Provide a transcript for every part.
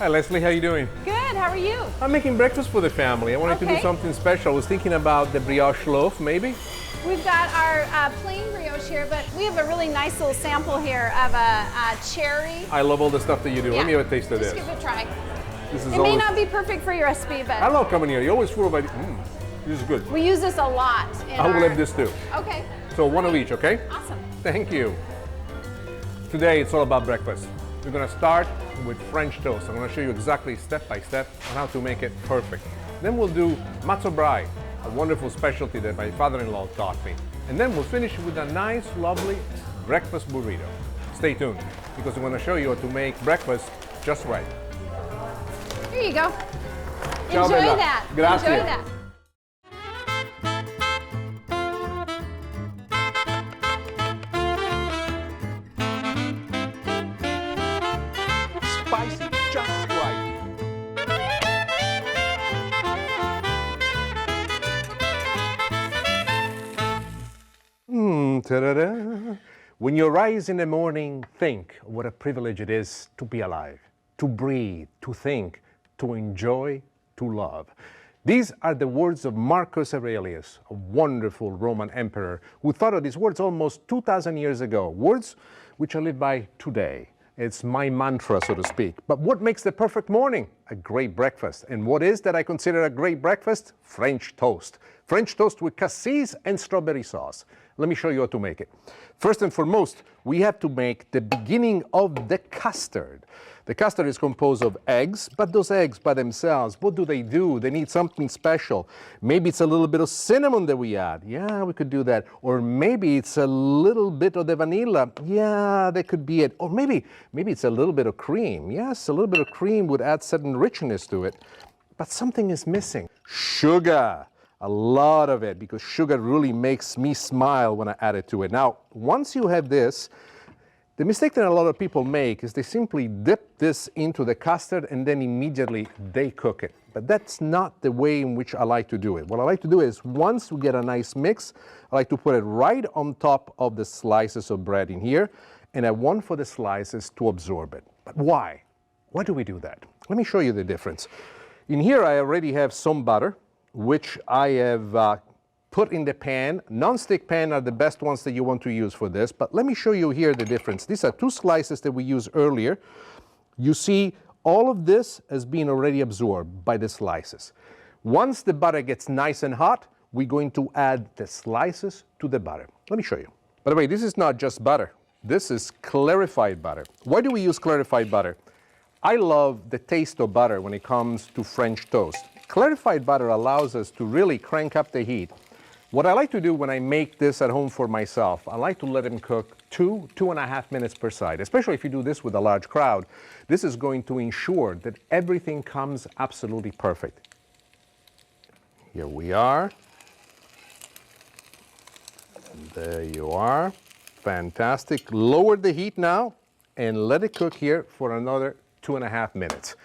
Hi Leslie, how you doing? Good, how are you? I'm making breakfast for the family. I wanted to do something special. I was thinking about the brioche loaf, maybe? We've got our plain brioche here, but we have a really nice little sample here of a cherry. I love all the stuff that you do. Yeah. Let me have a taste of this. Just give it a try. This is it may not be perfect for your recipe, but... I love coming here. You're always full of ideas. This is good. We use this a lot. I will have this too. Okay. So one of each, okay? Awesome. Thank you. Today it's all about breakfast. We're going to start with French toast. I'm going to show you exactly step by step on how to make it perfect. Then we'll do Matza Braai, a wonderful specialty that my father-in-law taught me. And then we'll finish with a nice, lovely breakfast burrito. Stay tuned, because I'm going to show you how to make breakfast just right. Here you go. Ciao, Enjoy Bella. that. Grazie. Enjoy that. Spicy, just right. Ta-da-da. When you rise in the morning, think what a privilege it is to be alive, to breathe, to think, to enjoy, to love. These are the words of Marcus Aurelius, a wonderful Roman emperor who thought of these words almost 2,000 years ago, words which I live by today. It's my mantra, so to speak. But what makes the perfect morning? A great breakfast. And what is that I consider a great breakfast? French toast. French toast with cassis and strawberry sauce. Let me show you how to make it. First and foremost, we have to make the beginning of the custard. The custard is composed of eggs, but those eggs by themselves, what do? They need something special. Maybe it's a little bit of cinnamon that we add. Yeah, we could do that. Or maybe it's a little bit of the vanilla. Yeah, that could be it. Or maybe it's a little bit of cream. Yes, a little bit of cream would add certain richness to it. But something is missing. Sugar. A lot of it, because sugar really makes me smile when I add it to it. Now, once you have this, the mistake that a lot of people make is they simply dip this into the custard and then immediately they cook it. But that's not the way in which I like to do it. What I like to do is once we get a nice mix, I like to put it right on top of the slices of bread in here, and I want for the slices to absorb it. But why? Why do we do that? Let me show you the difference. In here I already have some butter, which I have put in the pan. Non-stick pan are the best ones that you want to use for this, but let me show you here the difference. These are two slices that we used earlier. You see all of this has been already absorbed by the slices. Once the butter gets nice and hot, we're going to add the slices to the butter. Let me show you. By the way, this is not just butter. This is clarified butter. Why do we use clarified butter? I love the taste of butter when it comes to French toast. Clarified butter allows us to really crank up the heat. What I like to do when I make this at home for myself, I like to let them cook 2.5 minutes per side, especially if you do this with a large crowd. This is going to ensure that everything comes absolutely perfect. Here we are. There you are. Fantastic. Lower the heat now and let it cook here for another 2.5 minutes.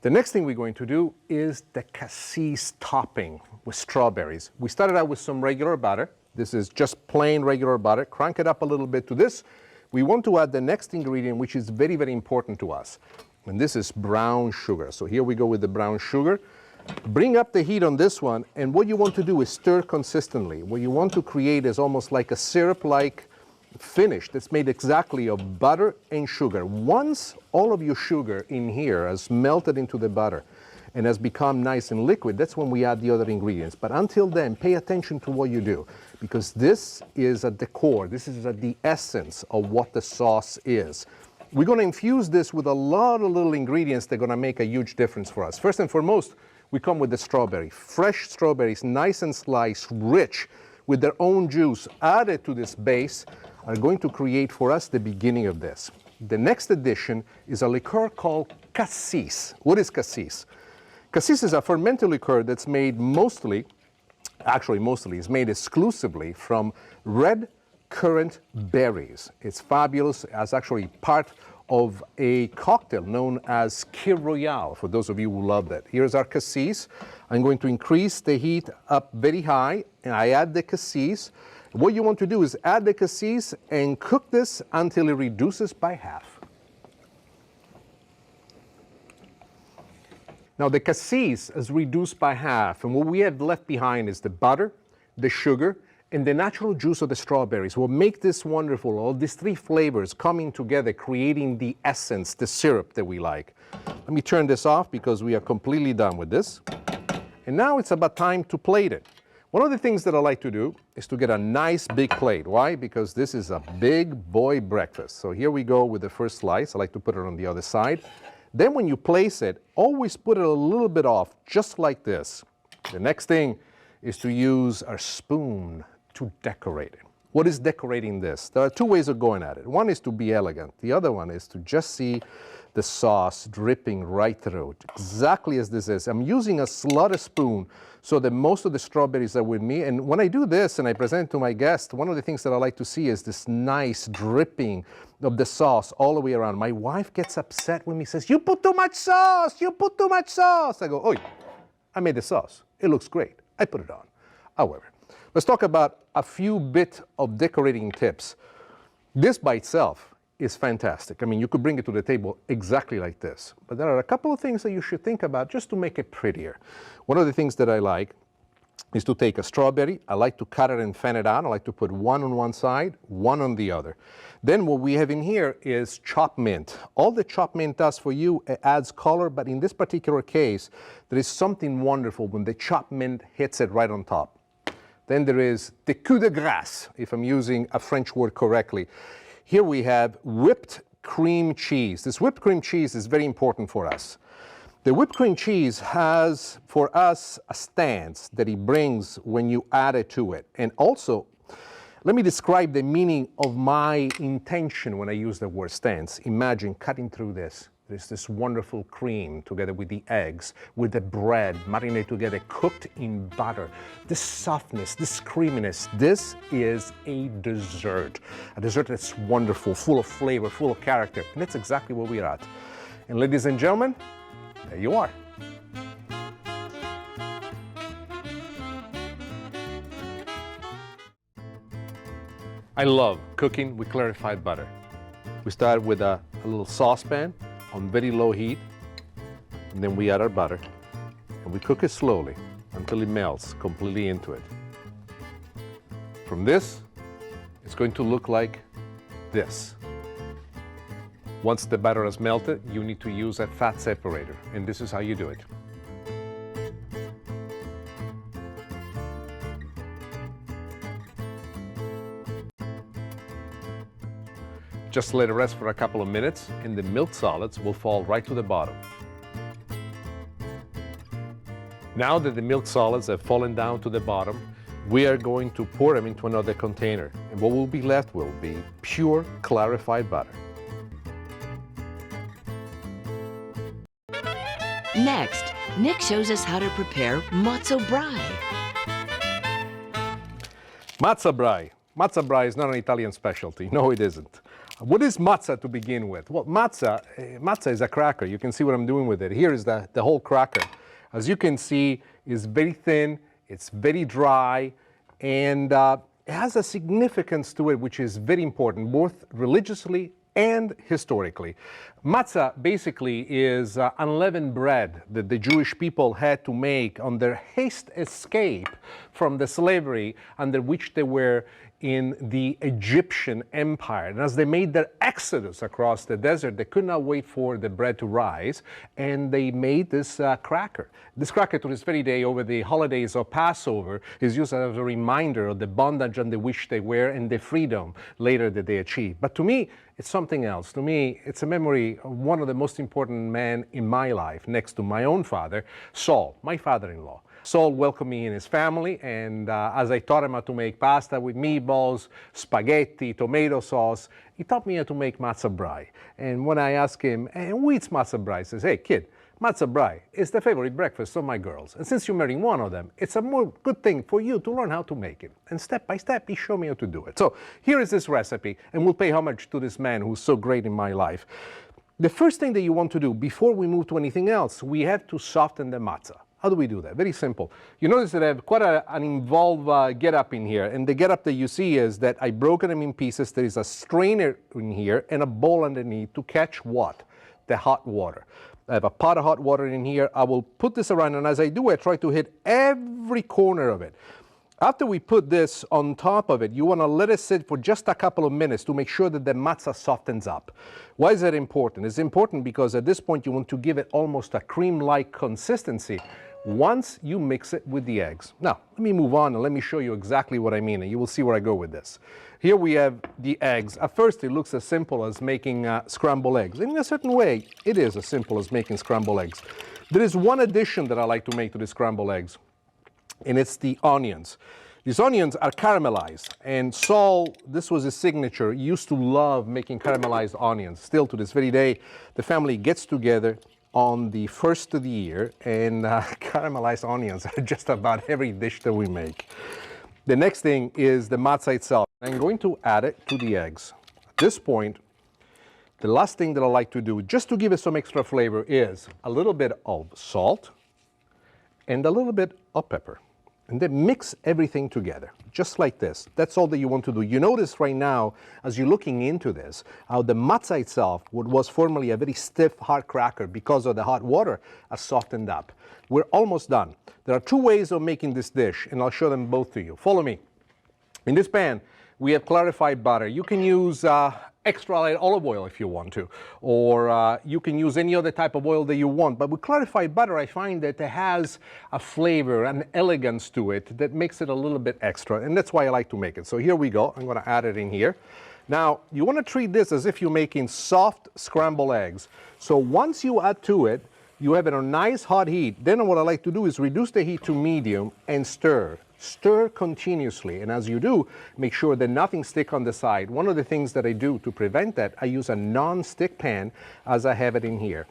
The next thing we're going to do is the cassis topping with strawberries. We started out with some regular butter. This is just plain regular butter. Crank it up a little bit to this. We want to add the next ingredient, which is very, very important to us. And this is brown sugar. So here we go with the brown sugar. Bring up the heat on this one. And what you want to do is stir consistently. What you want to create is almost like a syrup-like finish that's made exactly of butter and sugar. Once all of your sugar in here has melted into the butter and has become nice and liquid, that's when we add the other ingredients. But until then, pay attention to what you do, because this is at the core, this is at the essence of what the sauce is. We're going to infuse this with a lot of little ingredients that are going to make a huge difference for us. First and foremost, we come with the strawberry. Fresh strawberries, nice and sliced, rich, with their own juice added to this base, are going to create for us the beginning of this. The next addition is a liqueur called Cassis. What is Cassis? Cassis is a fermented liqueur that's made mostly is made exclusively from red currant berries. It's fabulous as actually part of a cocktail known as Royale, for those of you who love that. Here's our cassis. I'm going to increase the heat up very high, and I add the cassis. What you want to do is add the cassis and cook this until it reduces by half. Now the cassis is reduced by half, and what we have left behind is the butter, the sugar, and the natural juice of the strawberries will make this wonderful, all these three flavors coming together, creating the essence, the syrup that we like. Let me turn this off because we are completely done with this. And now it's about time to plate it. One of the things that I like to do is to get a nice big plate. Why? Because this is a big boy breakfast. So here we go with the first slice. I like to put it on the other side. Then when you place it, always put it a little bit off, just like this. The next thing is to use a spoon to decorate it. What is decorating this? There are two ways of going at it. One is to be elegant. The other one is to just see the sauce dripping right through it, exactly as this is. I'm using a slaughter spoon so that most of the strawberries are with me. And when I do this and I present it to my guests, one of the things that I like to see is this nice dripping of the sauce all the way around. My wife gets upset when me, says, "You put too much sauce, you put too much sauce." I go, "Oh, I made the sauce. It looks great. I put it on." However, let's talk about a few bit of decorating tips. This by itself is fantastic. I mean, you could bring it to the table exactly like this. But there are a couple of things that you should think about just to make it prettier. One of the things that I like is to take a strawberry. I like to cut it and fan it out. I like to put one on one side, one on the other. Then what we have in here is chopped mint. All the chopped mint does for you, it adds color, but in this particular case, there is something wonderful when the chopped mint hits it right on top. Then there is the coup de grace, if I'm using a French word correctly. Here we have whipped cream cheese. This whipped cream cheese is very important for us. The whipped cream cheese has, for us, a stance that it brings when you add it to it. And also, let me describe the meaning of my intention when I use the word stance. Imagine cutting through this. There's this wonderful cream together with the eggs, with the bread, marinated together, cooked in butter. This softness, this creaminess, this is a dessert that's wonderful, full of flavor, full of character. And that's exactly where we're at. And ladies and gentlemen, there you are. I love cooking with clarified butter. We start with a little saucepan on very low heat, and then we add our butter, and we cook it slowly until it melts completely into it. From this, it's going to look like this. Once the butter has melted, you need to use a fat separator, and this is how you do it. Just let it rest for a couple of minutes and the milk solids will fall right to the bottom. Now that the milk solids have fallen down to the bottom, we are going to pour them into another container. And what will be left will be pure clarified butter. Next, Nick shows us how to prepare Matza Braai. Matza Braai. Matza Braai is not an Italian specialty. No, it isn't. What is matza to begin with? Well, matza is a cracker. You can see what I'm doing with it. Here is the whole cracker. As you can see, it's very thin, it's very dry, and it has a significance to it which is very important, both religiously and historically. Matzah basically is unleavened bread that the Jewish people had to make on their haste escape from the slavery under which they were in the Egyptian Empire. And as they made their exodus across the desert, they could not wait for the bread to rise, and they made this cracker. This cracker to this very day, over the holidays of Passover, is used as a reminder of the bondage under which they were and the freedom later that they achieved. But to me, it's something else. To me, it's a memory of one of the most important men in my life, next to my own father, Saul, my father-in-law. Saul welcomed me in his family, and as I taught him how to make pasta with meatballs, spaghetti, tomato sauce, he taught me how to make matza braai. And when I asked him, who eats matza braai? He says, "Hey kid, matza braai is the favorite breakfast of my girls. And since you're marrying one of them, it's a more good thing for you to learn how to make it." And step by step, he showed me how to do it. So here is this recipe, and we'll pay homage to this man who's so great in my life. The first thing that you want to do before we move to anything else, we have to soften the matzah. How do we do that? Very simple. You notice that I have quite an involved get-up in here, and the get-up that you see is that I broken them in pieces. There is a strainer in here and a bowl underneath to catch what? the hot water. I have a pot of hot water in here. I will put this around, and as I do, I try to hit every corner of it. After we put this on top of it, you want to let it sit for just a couple of minutes to make sure that the matza softens up. Why is that important? It's important because at this point you want to give it almost a cream-like consistency once you mix it with the eggs. Now, let me move on and let me show you exactly what I mean, and you will see where I go with this. Here we have the eggs. At first, it looks as simple as making scrambled eggs. And in a certain way, it is as simple as making scrambled eggs. There is one addition that I like to make to the scrambled eggs, and it's the onions. These onions are caramelized, and Saul, this was his signature, he used to love making caramelized onions. Still to this very day, the family gets together on the first of the year, and caramelized onions are just about every dish that we make. The next thing is the matza itself. I'm going to add it to the eggs. At this point, the last thing that I like to do, just to give it some extra flavor, is a little bit of salt and a little bit of pepper. And then mix everything together, just like this. That's all that you want to do. You notice right now, as you're looking into this, how the matza itself, what was formerly a very stiff, hard cracker because of the hot water, has softened up. We're almost done. There are two ways of making this dish, and I'll show them both to you. Follow me. In this pan, we have clarified butter. You can use extra light olive oil if you want to, or you can use any other type of oil that you want. But with clarified butter, I find that it has a flavor, an elegance to it that makes it a little bit extra, and that's why I like to make it. So here we go. I'm going to add it in here. Now, you want to treat this as if you're making soft scrambled eggs. So once you add to it, you have it on nice hot heat. Then what I like to do is reduce the heat to medium and stir. Stir continuously, and as you do, make sure that nothing sticks on the side. One of the things that I do to prevent that, I use a non-stick pan as I have it in here.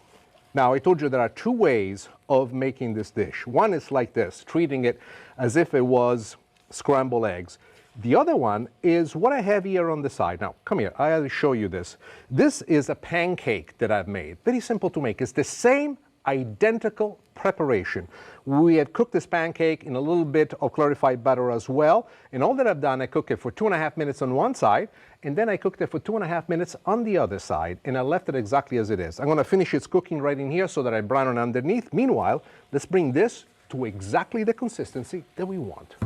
Now, I told you there are two ways of making this dish. One is like this, treating it as if it was scrambled eggs. The other one is what I have here on the side. Now, come here, I have to show you this. This is a pancake that I've made. Very simple to make. It's the same identical preparation. We had cooked this pancake in a little bit of clarified butter as well, and all that I've done, I cooked it for 2.5 minutes on one side, and then I cooked it for 2.5 minutes on the other side, and I left it exactly as it is. I'm going to finish its cooking right in here so that I brown it underneath. Meanwhile, let's bring this to exactly the consistency that we want.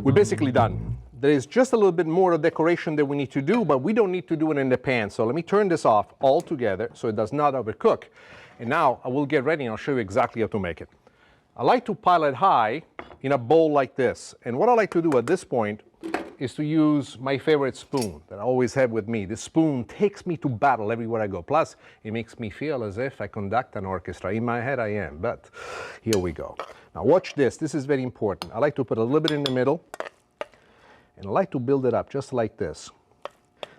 We're basically done. There is just a little bit more of decoration that we need to do, but we don't need to do it in the pan. So let me turn this off altogether so it does not overcook. And now I will get ready and I'll show you exactly how to make it. I like to pile it high in a bowl like this. And what I like to do at this point is to use my favorite spoon that I always have with me. This spoon takes me to battle everywhere I go. Plus, it makes me feel as if I conduct an orchestra. In my head I am, but here we go. Now watch this. This is very important. I like to put a little bit in the middle. And I like to build it up just like this.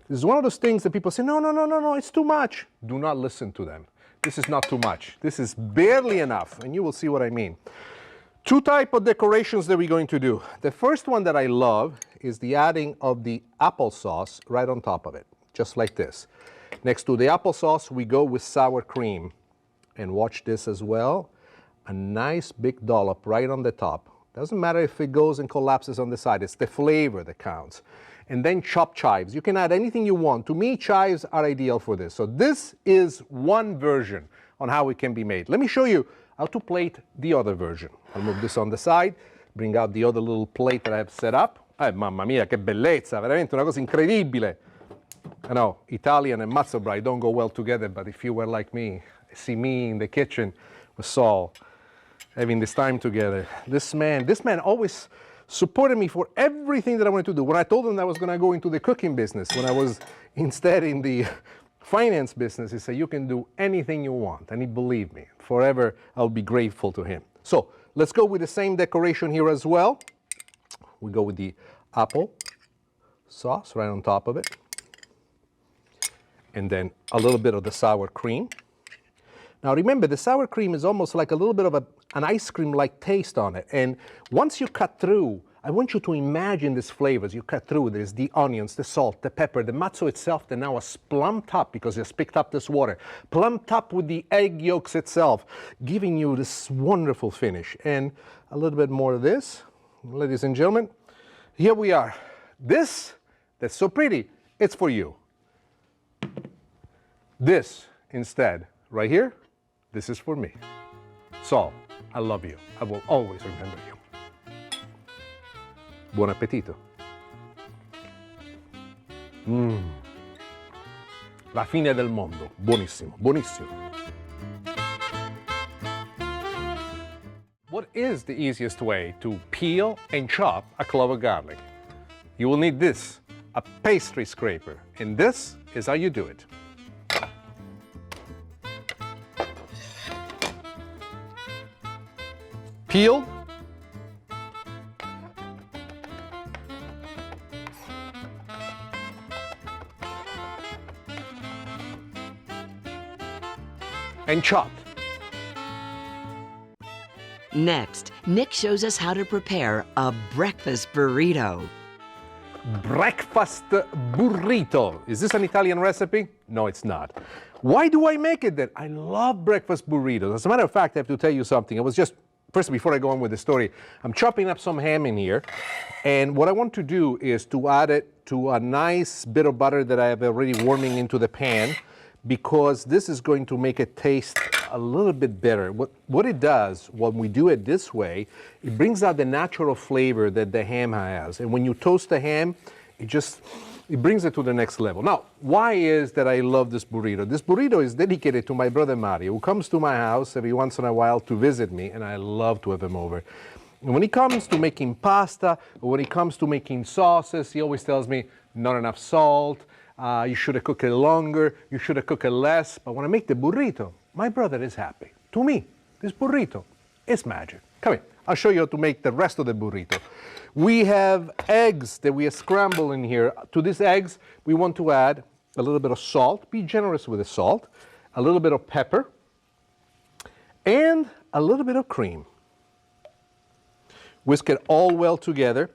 This is one of those things that people say, no, it's too much. Do not listen to them. This is not too much. This is barely enough, and you will see what I mean. Two types of decorations that we're going to do. The first one that I love is the adding of the applesauce right on top of it, just like this. Next to the applesauce, we go with sour cream. And watch this as well. A nice big dollop right on the top. Doesn't matter if it goes and collapses on the side, it's the flavor that counts. And then chopped chives. You can add anything you want. To me, chives are ideal for this. So this is one version on how it can be made. Let me show you how to plate the other version. I'll move this on the side, bring out the other little plate that I have set up. Mamma mia, che bellezza, veramente una cosa incredibile. I know, Italian and Matza Braai don't go well together, but if you were like me, see me in the kitchen with Saul, having this time together. This man always supported me for everything that I wanted to do. When I told him that I was going to go into the cooking business, when I was instead in the finance business, he said, you can do anything you want. And he believed me. Forever, I'll be grateful to him. So let's go with the same decoration here as well. We go with the apple sauce right on top of it. And then a little bit of the sour cream. Now remember, the sour cream is almost like a little bit of an ice cream-like taste on it. And once you cut through, I want you to imagine these flavors. You cut through, there's the onions, the salt, the pepper, the matzo itself that now is plumped up because it's picked up this water. Plumped up with the egg yolks itself, giving you this wonderful finish. And a little bit more of this. Ladies and gentlemen, here we are. This, that's so pretty, it's for you. This, instead, right here, this is for me. Sol, I love you. I will always remember you. Buon appetito. La fine del mondo. Buonissimo, buonissimo. What is the easiest way to peel and chop a clove of garlic? You will need this, a pastry scraper, and this is how you do it. Peel. And chopped. Next, Nick shows us how to prepare a breakfast burrito. Breakfast burrito. Is this an Italian recipe? No, it's not. Why do I make it then? I love breakfast burritos. As a matter of fact, I have to tell you something. I was just, first, before I go on with the story, I'm chopping up some ham in here. And what I want to do is to add it to a nice bit of butter that I have already warming into the pan, because this is going to make it taste a little bit better. What it does when we do it this way, it brings out the natural flavor that the ham has. And when you toast the ham, it brings it to the next level. Now, why is that I love this burrito? This burrito is dedicated to my brother Mario, who comes to my house every once in a while to visit me, and I love to have him over. And when it comes to making pasta, or when it comes to making sauces, he always tells me, not enough salt, you should have cooked it longer, you should have cooked it less. But when I make the burrito, my brother is happy. To me, this burrito is magic. Come here, I'll show you how to make the rest of the burrito. We have eggs that we have scrambled in here. To these eggs, we want to add a little bit of salt. Be generous with the salt. A little bit of pepper. And a little bit of cream. Whisk it all well together.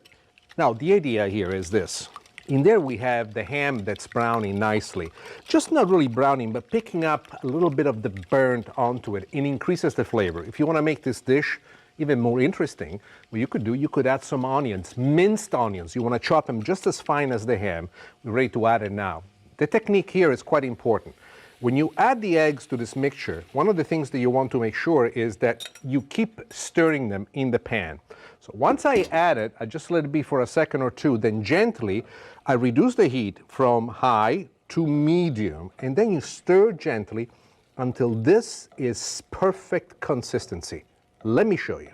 Now, the idea here is this. In there we have the ham that's browning nicely. Just not really browning, but picking up a little bit of the burnt onto it. It increases the flavor. If you want to make this dish even more interesting, what you could do, you could add some onions, minced onions. You want to chop them just as fine as the ham. We're ready to add it now. The technique here is quite important. When you add the eggs to this mixture, one of the things that you want to make sure is that you keep stirring them in the pan. So once I add it, I just let it be for a second or two, then gently I reduce the heat from high to medium, and then you stir gently until this is perfect consistency. Let me show you.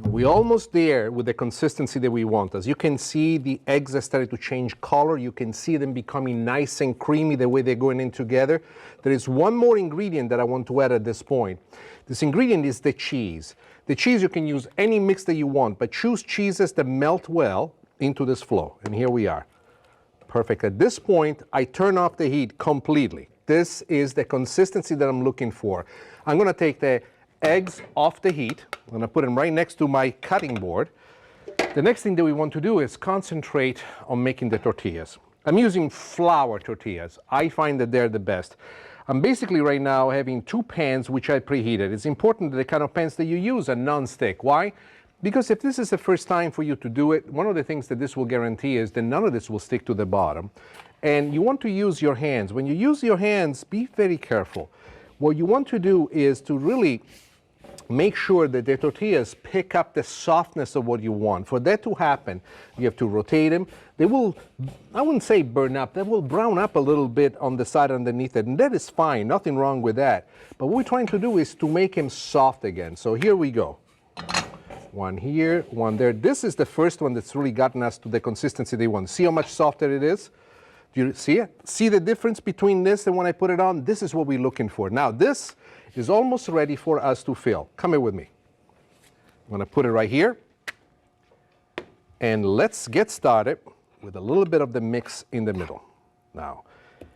We're almost there with the consistency that we want. As you can see, the eggs are starting to change color. You can see them becoming nice and creamy the way they're going in together. There is one more ingredient that I want to add at this point. This ingredient is the cheese. The cheese, you can use any mix that you want, but choose cheeses that melt well into this flow. And here we are. Perfect. At this point, I turn off the heat completely. This is the consistency that I'm looking for. I'm going to take the eggs off the heat. I'm going to put them right next to my cutting board. The next thing that we want to do is concentrate on making the tortillas. I'm using flour tortillas. I find that they're the best. I'm basically right now having two pans which I preheated. It's important that the kind of pans that you use are non-stick. Why? Because if this is the first time for you to do it, one of the things that this will guarantee is that none of this will stick to the bottom. And you want to use your hands. When you use your hands, be very careful. What you want to do is to really make sure that the tortillas pick up the softness of what you want. For that to happen, you have to rotate them. They will, I wouldn't say burn up, they will brown up a little bit on the side underneath it, and that is fine, nothing wrong with that. But what we're trying to do is to make them soft again. So here we go. One here, one there. This is the first one that's really gotten us to the consistency they want. See how much softer it is? Do you see it? See the difference between this and when I put it on? This is what we're looking for. Now this is almost ready for us to fill. Come here with me. I'm going to put it right here. And let's get started with a little bit of the mix in the middle. Now,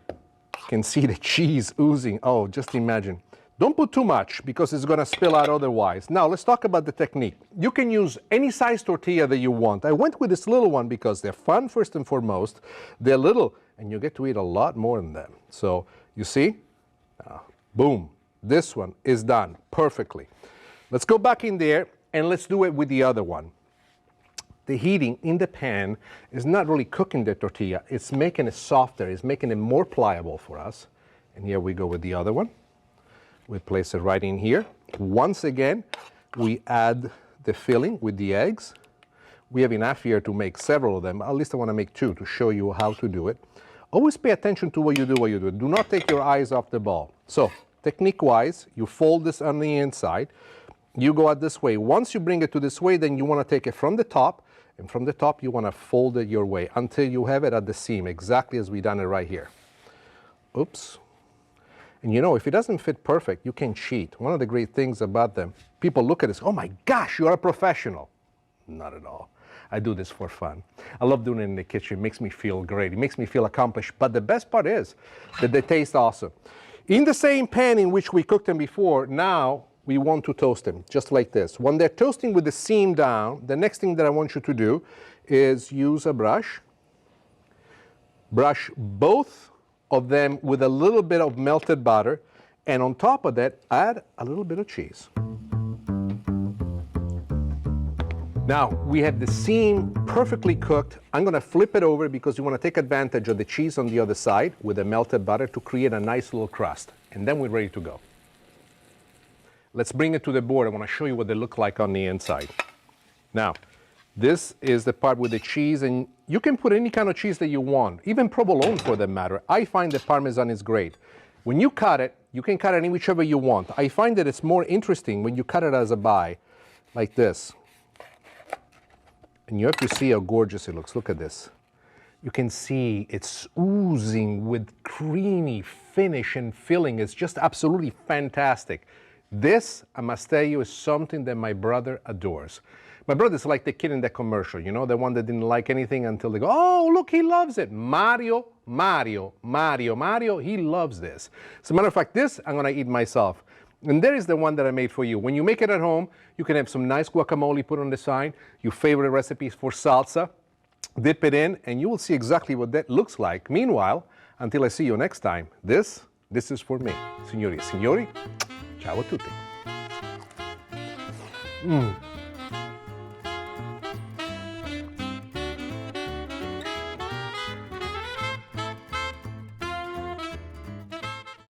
you can see the cheese oozing. Oh, just imagine. Don't put too much because it's going to spill out otherwise. Now, let's talk about the technique. You can use any size tortilla that you want. I went with this little one because they're fun, first and foremost. They're little, and you get to eat a lot more than them. So, you see? Boom. This one is done perfectly. Let's go back in there and let's do it with the other one. the heating in the pan is not really cooking the tortilla, it's making it softer, it's making it more pliable for us. And here we go with the other one. We place it right in here. Once again, we add the filling with the eggs. We have enough here to make several of them. At least I want to make 2 to show you how to do it. Always pay attention to what you do. Do not take your eyes off the ball. So, technique-wise, you fold this on the inside. You go out this way. Once you bring it to this way, then you want to take it from the top, and from the top you want to fold it your way until you have it at the seam, exactly as we done it right here. Oops. And you know, if it doesn't fit perfect, you can cheat. One of the great things about them, people look at this, oh my gosh, you're a professional. Not at all. I do this for fun. I love doing it in the kitchen. It makes me feel great. It makes me feel accomplished. But the best part is that they taste awesome. In the same pan in which we cooked them before, now we want to toast them, just like this. When they're toasting with the seam down, the next thing that I want you to do is use a brush. Brush both of them with a little bit of melted butter, and on top of that, add a little bit of cheese. Now, we have the seam perfectly cooked. I'm gonna flip it over because you wanna take advantage of the cheese on the other side with the melted butter to create a nice little crust. And then we're ready to go. Let's bring it to the board. I wanna show you what they look like on the inside. Now, this is the part with the cheese, and you can put any kind of cheese that you want, even provolone for that matter. I find that Parmesan is great. When you cut it, you can cut it any whichever you want. I find that it's more interesting when you cut it as a bye, like this. And you have to see how gorgeous it looks. Look at this. You can see it's oozing with creamy finish and filling. It's just absolutely fantastic. This, I must tell you, is something that my brother adores. My brother's like the kid in that commercial, you know, the one that didn't like anything until they go, oh, look, he loves it. Mario, he loves this. As a matter of fact, this I'm gonna eat myself. And there is the one that I made for you. When you make it at home, you can have some nice guacamole put on the side, your favorite recipes for salsa, dip it in, and you will see exactly what that looks like. Meanwhile, until I see you next time, this is for me. Signori e signori, ciao a tutti.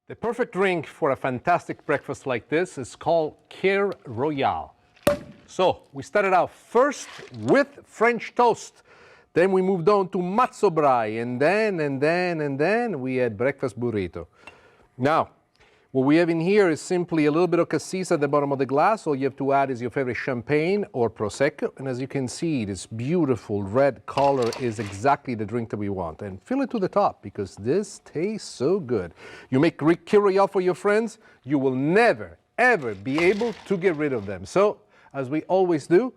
The perfect drink for a fantastic breakfast like this is called Royale. So we started out first with French toast. Then we moved on to Matza Braai, and then we had breakfast burrito. Now, what we have in here is simply a little bit of cassis at the bottom of the glass. All you have to add is your favorite champagne or prosecco. And as you can see, this beautiful red color is exactly the drink that we want. And fill it to the top because this tastes so good. You make Royale for your friends, you will never, ever be able to get rid of them. So, as we always do,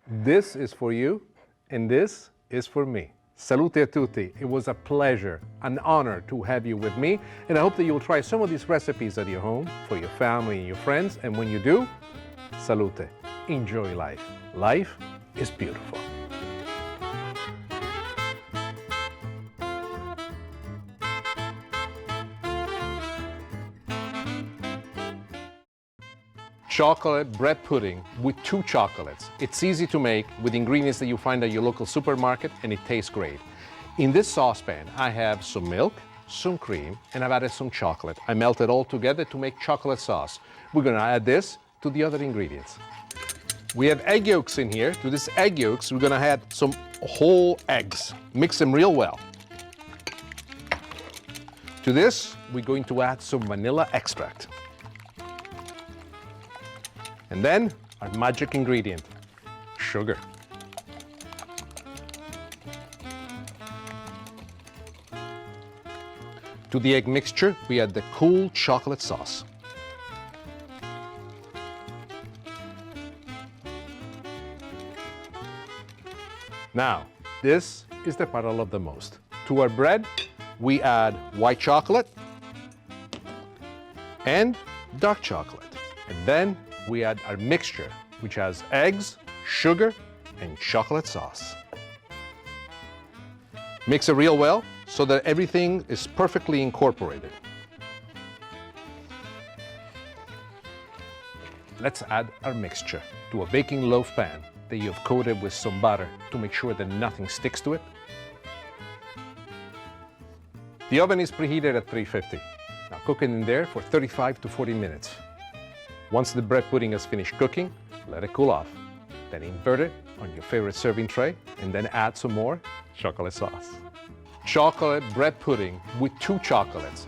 this is for you and this is for me. Salute a tutti. It was a pleasure, an honor to have you with me, and I hope that you'll try some of these recipes at your home, for your family and your friends, and when you do, salute. Enjoy life. Life is beautiful. Chocolate bread pudding with 2 chocolates. It's easy to make with ingredients that you find at your local supermarket, and it tastes great. In this saucepan, I have some milk, some cream, and I've added some chocolate. I melt it all together to make chocolate sauce. We're gonna add this to the other ingredients. We have egg yolks in here. To this egg yolks, we're gonna add some whole eggs. Mix them real well. To this, we're going to add some vanilla extract. And then, our magic ingredient, sugar. To the egg mixture, we add the cool chocolate sauce. Now, this is the part I love the most. To our bread, we add white chocolate and dark chocolate. And then we add our mixture, which has eggs, sugar, and chocolate sauce. Mix it real well so that everything is perfectly incorporated. Let's add our mixture to a baking loaf pan. that you've coated with some butter to make sure that nothing sticks to it. The oven is preheated at 350. Now cook it in there for 35 to 40 minutes. Once the bread pudding has finished cooking, let it cool off. Then invert it on your favorite serving tray and then add some more chocolate sauce. Chocolate bread pudding with 2 chocolates